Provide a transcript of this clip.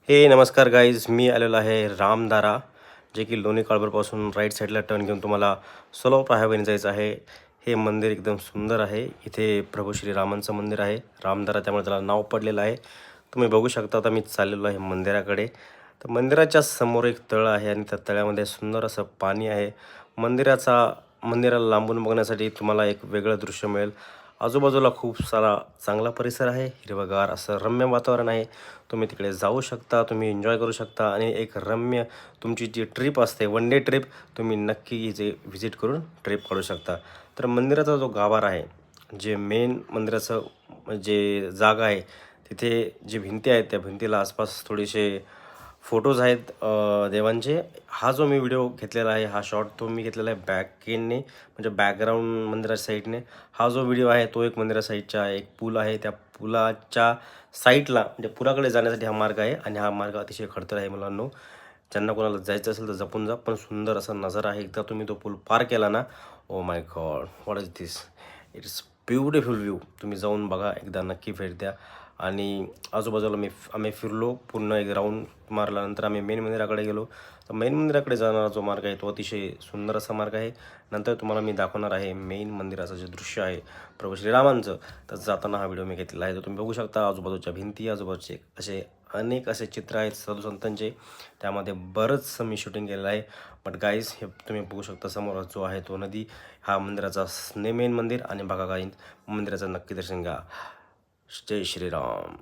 हे नमस्कार गाईज, मी आलेलो आहे रामदारा, जे की लोणी काळभोरपासून राईट साईडला टर्न घेऊन तुम्हाला सोलापूर पाहावयाने जायचं आहे. हे मंदिर एकदम सुंदर आहे. इथे प्रभू श्रीरामांचं मंदिर आहे रामदारा, त्यामुळे त्याला नाव पडलेलं आहे. तुम्ही बघू शकता. आता मी चाललेलो आहे मंदिराकडे. तर मंदिराच्या समोर एक तळ आहे आणि त्या तळ्यामध्ये सुंदर असं पाणी आहे. मंदिराला लांबून बघण्यासाठी तुम्हाला एक वेगळं दृश्य मिळेल. आजूबाजूला खूप सारा चांगला परिसर आहे, हिरवंगार असं रम्य वातावरण आहे. तुम्ही तिकडे जाऊ शकता, तुम्ही एन्जॉय करू शकता आणि एक रम्य तुमची जी ट्रिप असते, वन डे ट्रिप, तुम्ही नक्की इथे व्हिजिट करून ट्रिप काढू शकता. तर मंदिराचा जो गाभारा आहे, जे मेन मंदिराचं जे जागा आहे, तिथे जी भिंती आहेत त्या भिंतीला आसपास थोडेसे फोटोज आहेत देवांचे. हा जो मी व्हिडिओ घेतलेला आहे, हा शॉट तो मी घेतलेला आहे बॅकएंडने, म्हणजे बॅकग्राऊंड मंदिराच्या साईडने. हा जो व्हिडिओ आहे तो एक मंदिरा साईडचा एक पूल आहे, त्या पुलाच्या साईडला म्हणजे पुलाकडे जाण्यासाठी हा मार्ग आहे आणि हा मार्ग अतिशय खडतर आहे मुलांनो. ज्यांना कोणाला जायचं असेल तर जपून जा, पण सुंदर असा नजारा आहे. एकदा तुम्ही तो पूल पार केला ना, oh my God, what is this, it's beautiful view. तुम्ही जाऊन बघा, एकदा नक्की भेट द्या. आणि आजूबाजूला आम्ही फिरलो, पूर्ण एक राऊंड मारल्यानंतर आम्ही मेन मंदिराकडे गेलो. तर मेन मंदिराकडे जाणारा जो मार्ग आहे तो अतिशय सुंदर असा मार्ग आहे. नंतर तुम्हाला मी दाखवणार आहे मेन मंदिराचं जे दृश्य आहे प्रभू श्रीरामांचं. तर जाताना हा व्हिडिओ मी घेतलेला आहे. तर तुम्ही बघू शकता आजूबाजूच्या भिंती, आजूबाजूचे असे अनेक असे चित्र आहेत साधू संतांचे. त्यामध्ये बरंचसं मी शूटिंग केलेलं आहे. बट गाईज, हे तुम्ही बघू शकता समोर जो आहे तो नदी, हा मंदिराचा मेन मंदिर. आणि बघा गाईज, मंदिराचं नक्की दर्शन घ्या. जय श्रीराम.